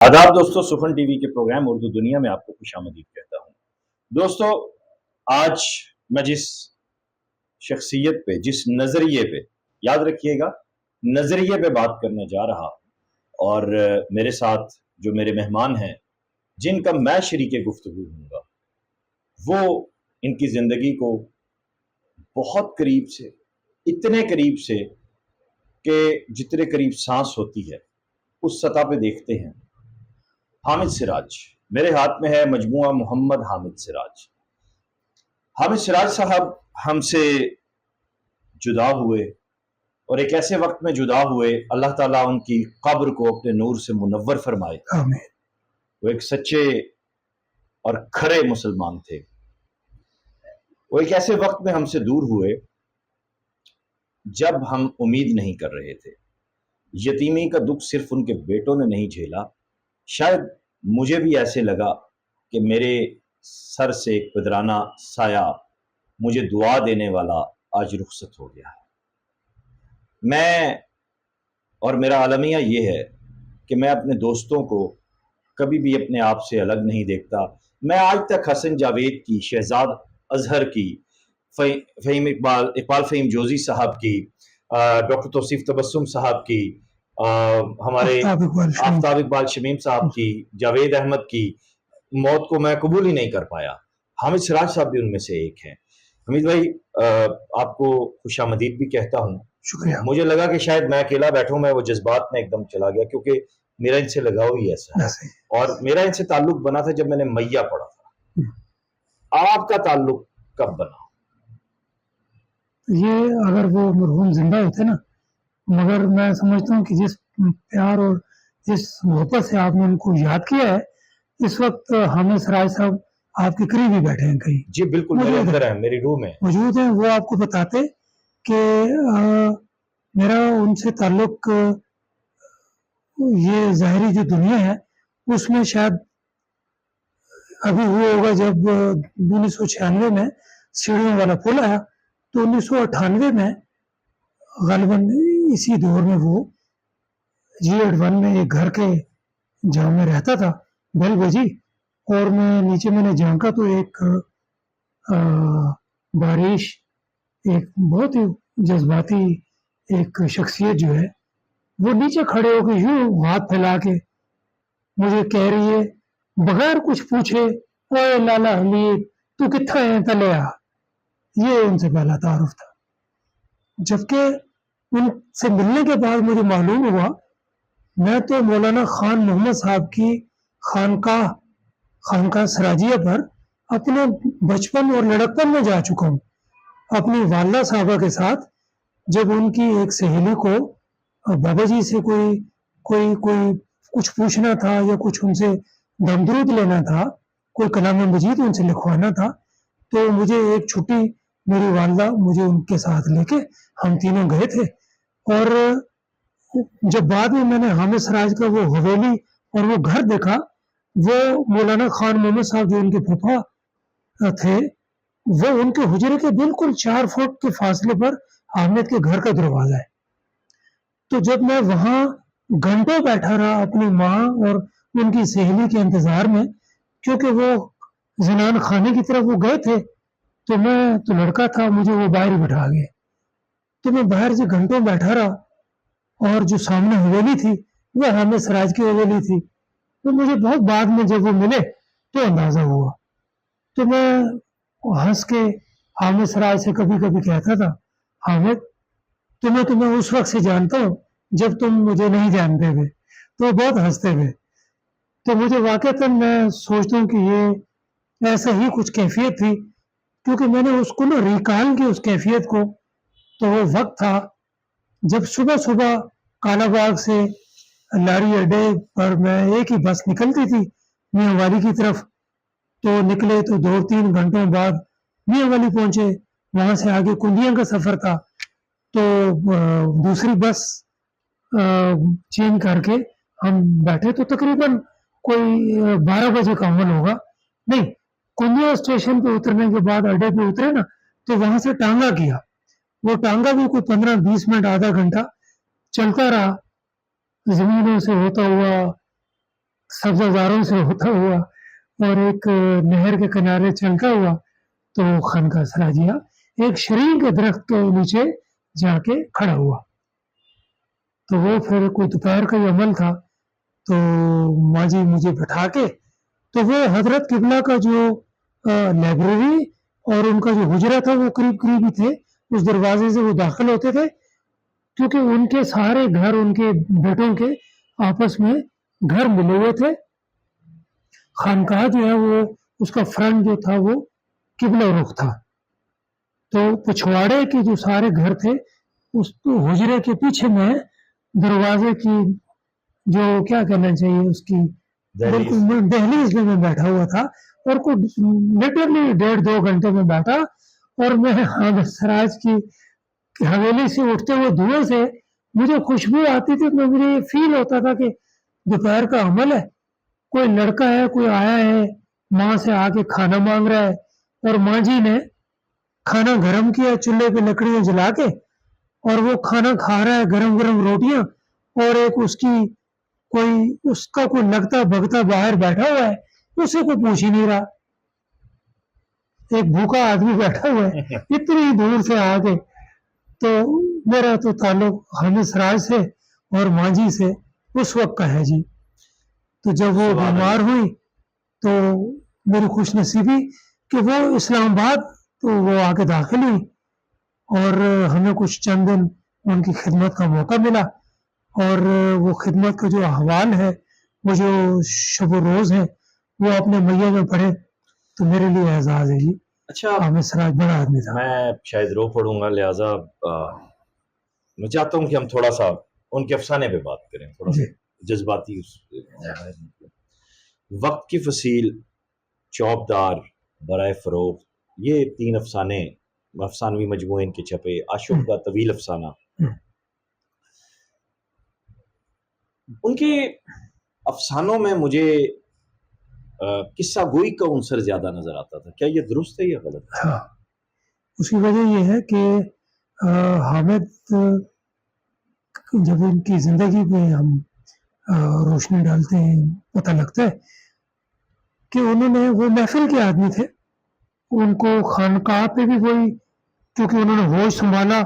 आदाब दोस्तों, सुखन टीवी के प्रोग्राम उर्दू दुनिया में आपको खुशामदीद कहता हूँ। दोस्तों, आज मैं जिस शख्सियत पे, जिस नज़रिए पे, याद रखिएगा, नज़रिए पे बात करने जा रहा हूँ और मेरे साथ जो मेरे मेहमान हैं, जिनका मैं शरीके गुफ्तगू हूँगा, वो इनकी ज़िंदगी को बहुत करीब से, इतने करीब से कि जितने करीब सांस होती है, उस सतह पे देखते हैं। हामिद सिराज, मेरे हाथ में है मजमुआ मोहम्मद हामिद सिराज। हामिद सिराज साहब हमसे जुदा हुए और एक ऐसे वक्त में जुदा हुए, अल्लाह ताला उनकी कब्र को अपने नूर से मुनव्वर फरमाए। आमीन। वो एक सच्चे और खरे मुसलमान थे। वो एक ऐसे वक्त में हमसे दूर हुए जब हम उम्मीद नहीं कर रहे थे। यतीमी का दुख सिर्फ उनके बेटों ने नहीं झेला, शायद मुझे भी ऐसे लगा कि मेरे सर से एक पदराना साया, मुझे दुआ देने वाला आज रुखसत हो गया है। मैं और मेरा आलमिया ये है कि मैं अपने दोस्तों को कभी भी अपने आप से अलग नहीं देखता। मैं आज तक हसन जावेद की, शहजाद अजहर की, फ़हीम इकबाल फ़हीम जोजी साहब की, डॉक्टर तौसीफ तबस्सुम साहब की, हमारे आफ्ताब इकबाल शमीम साहब की, जावेद अहमद की मौत को मैं कबूल ही नहीं कर पाया। हामिद सिराज साहब भी उनमें से एक हैं। हमीद भाई, आपको खुशामदीद भी कहता हूँ। शुक्रिया। मुझे लगा कि शायद मैं अकेला बैठूं, मैं वो जज्बात में एकदम चला गया, क्योंकि मेरा इनसे लगाव ही ऐसा है और मेरा इनसे ताल्लुक बना था जब मैंने मैया पढ़ा था। आपका ताल्लुक कब बना? ये अगर वो मरहूम जिंदा होते ना, मगर मैं समझता हूँ कि जिस प्यार और जिस मोहब्बत से आपने उनको याद किया है, इस वक्त हामिद सिराज साहब आपके करीब ही बैठे हैं कहीं। जी बिल्कुल, मेरे अंदर है, मेरी रूह में मौजूद हैं। वो आपको बताते कि मेरा उनसे ताल्लुक ये ज़ाहिरी जो दुनिया है उसमें शायद अभी हुआ होगा जब 1996 में सीढ़ियों वाला पुल आया, तो 1998 में गालिबन इसी दौर में वो G81 में एक घर के जहाँ मैं रहता था, बेल बजी और मैं नीचे मैंने झांका तो एक बारिश, एक बहुत ही जज्बाती एक शख्सियत जो है वो नीचे खड़े होकर यूं हाथ फैला के मुझे कह रही है बगैर कुछ पूछे, ओए लाला हमीद तू कित्था है, पहले आ। ये उनसे पहला तारुफ था। जबकि उनसे मिलने के बाद मुझे मालूम हुआ मैं तो मौलाना खान मोहम्मद साहब की खानकाह सिराजिया पर अपने बचपन और लड़कपन में जा चुका हूँ अपनी वालदा साहबा के साथ। जब उनकी एक सहेली को बाबा जी से कोई कोई कोई कुछ पूछना था या कुछ उनसे दमदरूद लेना था, कोई कलाम मजीद उनसे लिखवाना था, तो मुझे एक छुट्टी मेरी वालदा मुझे उनके साथ लेके हम तीनों गए थे। और जब बाद में मैंने हामिद सिराज का वो हवेली और वो घर देखा, वो मौलाना खान मोहम्मद साहब जो उनके फूफा थे, वो उनके हुजरे के बिल्कुल 4 फुट के फासले पर हामिद के घर का दरवाजा है। तो जब मैं वहां घंटों बैठा रहा अपनी माँ और उनकी सहेली के इंतजार में, क्योंकि वो जनान खाने की तरफ वो गए थे, तो मैं तो लड़का था, मुझे वो बाहर ही बिठा गए। तो मैं बाहर से घंटों बैठा रहा और जो सामने हवेली थी वो हामिद सिराज की हवेली थी। तो मुझे बहुत बाद में जब वो मिले तो अंदाजा हुआ। तो मैं हंस के हामिद सिराज से कभी कभी कहता था, हामिद तुम्हें उस वक्त से जानता हूँ जब तुम मुझे नहीं जानते थे। तो बहुत हंसते थे। तो मुझे वाकईतन मैं सोचता हूँ कि ये ऐसा ही कुछ कैफियत थी, क्योंकि मैंने उसको ना रिकॉल की उस कैफियत को। तो वो वक्त था जब सुबह सुबह कालाबाग से लारी अड्डे पर मैं एक ही बस निकलती थी मियाँ वाली की तरफ। तो निकले तो 2-3 घंटों बाद मियाँ वाली पहुंचे, वहां से आगे कुंदिया का सफर था। तो दूसरी बस चेंज करके हम बैठे तो तकरीबन कोई 12 बजे का अमल होगा। नहीं, कुंदिया स्टेशन पे उतरने के बाद अड्डे पे उतरे ना, तो वहां से टांगा किया। वो टांगा भी कोई 15-20 मिनट आधा घंटा चलता रहा, जमीनों से होता हुआ सब्जाजारों से होता हुआ और एक नहर के किनारे चलता हुआ तो खानका सराजिया एक शरीर के दरख्त के नीचे जाके खड़ा हुआ। तो वो फिर कोई दोपहर का ही अमल था, तो माँ जी मुझे बैठा के, तो वो हजरत किबला का जो लाइब्रेरी और उनका जो हुजरा था वो करीब करीब ही थे, उस दरवाजे से वो दाखिल होते थे, क्योंकि उनके सारे घर उनके बेटों के आपस में घर मिले हुए थे। खानकाह जो है वो उसका फ्रंट जो था वो किबला रुख था, तो पिछवाड़े के जो सारे घर थे उस हुजरे के पीछे में दरवाजे की जो क्या कहना चाहिए उसकी बिल्कुल दहलीज में मैं बैठा हुआ था, और कुछ लिटरली 1.5-2 घंटे में बैठा, और मैं हामिद सराज की हवेली से उठते हुए धुएं से मुझे खुशबू आती थी, तो मुझे ये फील होता था कि दोपहर का अमल है, कोई लड़का है, कोई आया है, माँ से आके खाना मांग रहा है, और माँ जी ने खाना गरम किया चूल्हे पे लकड़ियां जला के, और वो खाना खा रहा है गरम गरम रोटियां, और एक उसका कोई लगता भगता बाहर बैठा हुआ है, उसे कोई पूछ ही नहीं रहा, एक भूखा आदमी बैठा हुआ है इतनी दूर से आके। तो मेरा तो ताल्लुक हामिद सराज से और माँ जी से उस वक्त का है जी। तो जब वो बीमार हुई तो मेरी खुशनसीबी कि वो इस्लामाबाद तो वो आके दाखिल हुई, और हमें कुछ चंद दिन उनकी खिदमत का मौका मिला, और वो खिदमत का जो अहवाल है, वो जो शब रोज़ है, वो अपने मैया में पढ़े, तो मेरे लिए एजाज़ है जी। अच्छा, हामिद सराज बड़ा आदमी था। मैं शायद रो पड़ूंगा, लिहाजा मैं चाहता हूँ कि हम थोड़ा सा उनके अफसाने पे बात करें, थोड़ा सा जज्बाती वक्त की फसील, चौबदार, बराए फरोख्त, ये 3 अफसाने अफसानवी मजमूए इनके छपे, आशुक का तवील अफसाना, उनके अफसानों में मुझे किस्सा गोई का उनसर ज्यादा नजर आता था। क्या ये दुरुस्त है या गलत? हाँ, उसकी वजह ये है कि हामिद जब इनकी जिंदगी में हम रोशनी डालते हैं, पता लगता है कि उन्होंने वो महफिल के आदमी थे, उनको खानकाह पे भी वही, क्योंकि उन्होंने होश संभाला,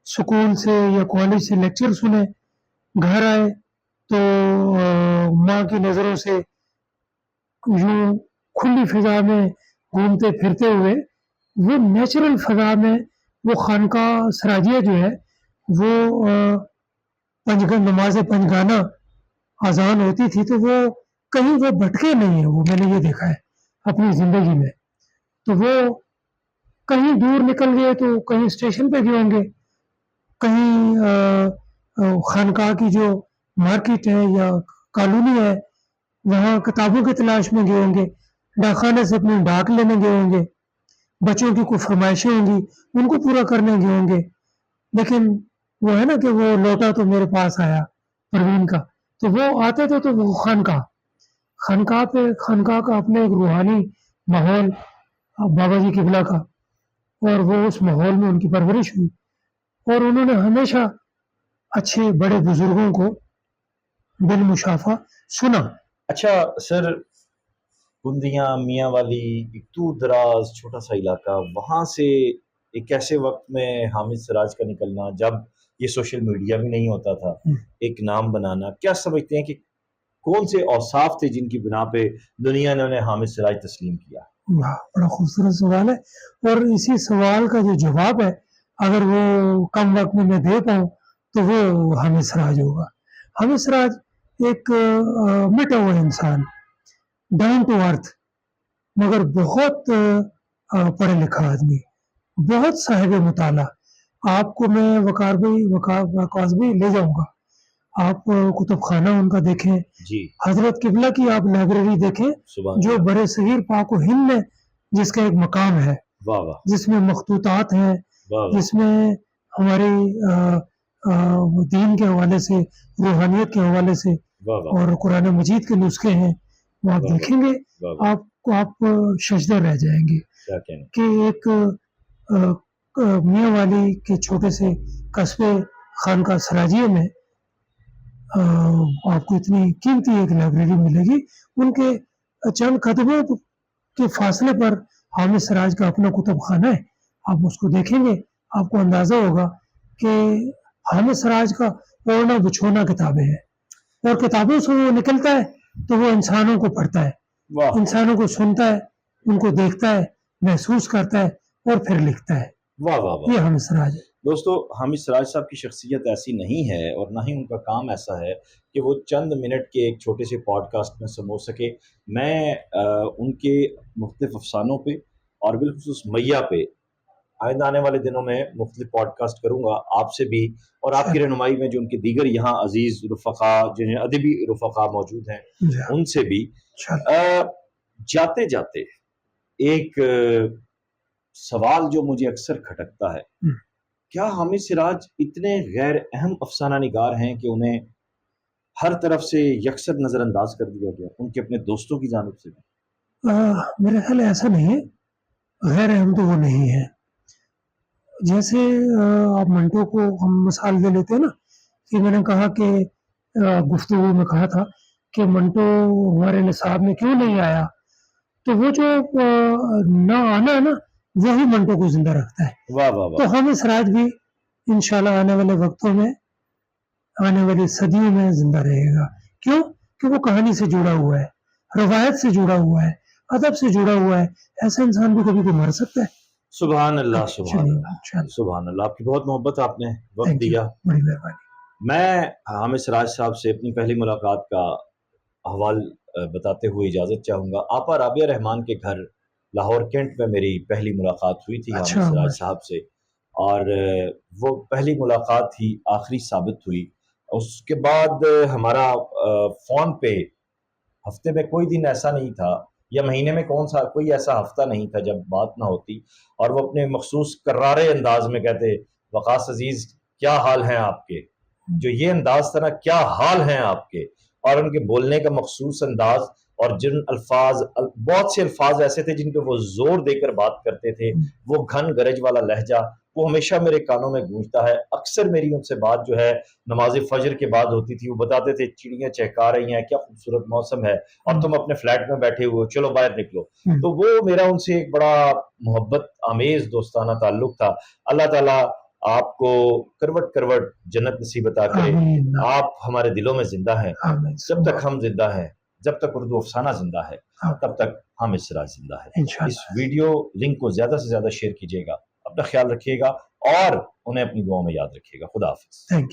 स्कूल से या कॉलेज से लेक्चर सुने, घर आए तो माँ की नज़रों से यूं खुली फिजा में घूमते फिरते हुए वो नेचुरल फिजा में वो खानकाह सराजिया जो है वो नमाज पंजगाना आजान होती थी, तो वो कहीं वो भटके नहीं है, वो मैंने ये देखा है अपनी जिंदगी में। तो वो कहीं दूर निकल गए तो कहीं स्टेशन पे गए होंगे, कहीं खानकाह की जो मार्केट है या कॉलोनी है वहाँ किताबों की तलाश में गए होंगे, डाकखाने से अपनी डाक लेने गए होंगे, बच्चों की कोई फरमाइशें होंगी उनको पूरा करने गए होंगे। लेकिन वो है ना कि वो लौटा तो मेरे पास आया परवीन का, तो वो आते थे तो वो खानकाह का अपने एक रूहानी माहौल बाबा जी किबला का, और वो उस माहौल में उनकी परवरिश हुई, और उन्होंने हमेशा अच्छे बड़े बुजुर्गों को बिल मुशाफा सुना। अच्छा सर, कुंदियाँ, मियाँ वाली, एक दूर दराज छोटा सा इलाका, वहाँ से एक ऐसे वक्त में हामिद सराज का निकलना जब ये सोशल मीडिया भी नहीं होता था, एक नाम बनाना, क्या समझते हैं कि कौन से औसाफ थे जिनकी बिना पे दुनिया ने उन्हें हामिद सराज तस्लीम किया? वाह, बड़ा खूबसूरत सवाल है, और इसी सवाल का जो जवाब है अगर वो कम वक्त में मैं दे पाऊँ तो वो हामिद सराज होगा। हामिद सराज एक मिटा हुआ इंसान, डाउन टू अर्थ, मगर बहुत पढ़ा लिखा आदमी, बहुत साहिब मुताला। आपको मैं वकास भी ले जाऊंगा, आप कुतुब खाना उनका देखें जी, हजरत किबला की आप लाइब्रेरी देखें जो बड़े सगीर पाक व हिंद में जिसका एक मकाम है, वाह वाह, जिसमें मखतूतात हैं, वाह वाह, जिसमें हमारी दीन के हवाले से, रूहानियत के हवाले से वाह वाह, और कुरान मजीद के नुस्खे हैं, वो आप वाह वाह, देखेंगे वाह वाह, आप सजदा रह जाएंगे क्या कहना, कि एक मियाँ वाली के छोटे से कस्बे खानका सराजिए में आपको इतनी कीमती एक लाइब्रेरी मिलेगी। उनके चंद कदमों के फासले पर हामिद सिराज का अपना कुतुब खाना है। आप उसको देखेंगे, आपको अंदाजा होगा कि हामिद सिराज का ओढ़ना बिछोना किताबें हैं, और किताबों से वो निकलता है तो वो इंसानों को पढ़ता है, वाह इंसानों को सुनता है, उनको देखता है, महसूस करता है और फिर लिखता है। वाह वाह वाह। ये हामिद सिराज है। दोस्तों, हामिद सिराज साहब की शख्सियत ऐसी नहीं है और ना ही उनका काम ऐसा है कि वो चंद मिनट के एक छोटे से पॉडकास्ट में समो सके। मैं उनके मुख्तलिफ अफसानों पे और बिलखुसूस मैया पे आइंदा आने वाले दिनों में मुख्तलिफ पॉडकास्ट करूँगा आपसे भी, और आपकी रहनुमाई में जो उनके दीगर यहाँ अजीज़ रुफ़क़ा जिन्हें अदबी रुफ़क़ा मौजूद हैं उनसे भी। जाते जाते एक सवाल जो मुझे अक्सर खटकता है, क्या हामिद सिराज इतने गैर अहम अफसाना निगार हैं कि उन्हें हर तरफ से यकसर नज़रअंदाज कर दिया गया उनके अपने दोस्तों की जानिब से? मेरा ख्याल है ऐसा नहीं है, गैर अहम तो वो नहीं है। जैसे आप मंटो को हम मिसाल दे लेते हैं ना, कि मैंने कहा कि गुफ्तगू में कहा था कि मंटो हमारे निसाब में क्यों नहीं आया, तो वो जो ना आना है ना, वही मंटो को जिंदा रखता है। वाह वाह तो वाह। हामिद सिराज भी इंशाल्लाह आने वाले वक्तों में, आने वाली सदियों में जिंदा रहेगा। क्यों? कि वो कहानी से जुड़ा हुआ है, रवायत से जुड़ा हुआ है, अदब से जुड़ा हुआ है। ऐसा इंसान भी कभी तो मर सकता है। सुभान अल्लाह, सुभान चलिए, अल्लाह, इंशाल्लाह। सुभान अल्लाह। आपकी बहुत मोहब्बत, आपने वक्त थैंक यू, दिया। बड़ी मेहरबानी। मैं हामिद सिराज साहब से अपनी पहली मुलाकात का अहवाल बताते हुए इजाज़त चाहूँगा। आपा राबिया रहमान के घर लाहौर कैंट में मेरी पहली मुलाकात हुई थी हामिद अच्छा, सिराज साहब से, और वो पहली मुलाकात ही आखिरी साबित हुई। उसके बाद हमारा फ़ोन पे हफ्ते में कोई दिन ऐसा नहीं था, या महीने में कोई ऐसा हफ्ता नहीं था जब बात ना होती, और वो अपने मखसूस कर्रारे अंदाज में कहते, वकास अजीज़ क्या हाल हैं आपके। जो ये अंदाज था ना, क्या हाल हैं आपके, और उनके बोलने का मखसूस अंदाज, और जिन अल्फाज, बहुत से अल्फाज ऐसे थे जिन पे वो जोर देकर बात करते थे, वो घन गरज वाला लहजा, वो हमेशा मेरे कानों में गूंजता है। अक्सर मेरी उनसे बात जो है नमाज फजर के बाद होती थी। वो बताते थे चिड़ियाँ चहका रही हैं, क्या खूबसूरत मौसम है, और तुम अपने फ्लैट में बैठे हुए हो, चलो बाहर निकलो। तो वो मेरा उनसे एक बड़ा मोहब्बत आमेज दोस्ताना ताल्लुक था। अल्लाह ताला आपको करवट करवट जन्नत नसीब अता करे। आमीन, आप हमारे दिलों में जिंदा हैं। आमीन, जब तक हम जिंदा हैं, जब तक उर्दू अफसाना जिंदा है, तब तक हामिद सिराज जिंदा है। इस इंशाल्लाह। वीडियो लिंक को ज्यादा से ज्यादा शेयर कीजिएगा, अपना ख्याल रखिएगा और उन्हें अपनी दुआओं में याद रखिएगा। खुदा हाफिज। Thank you.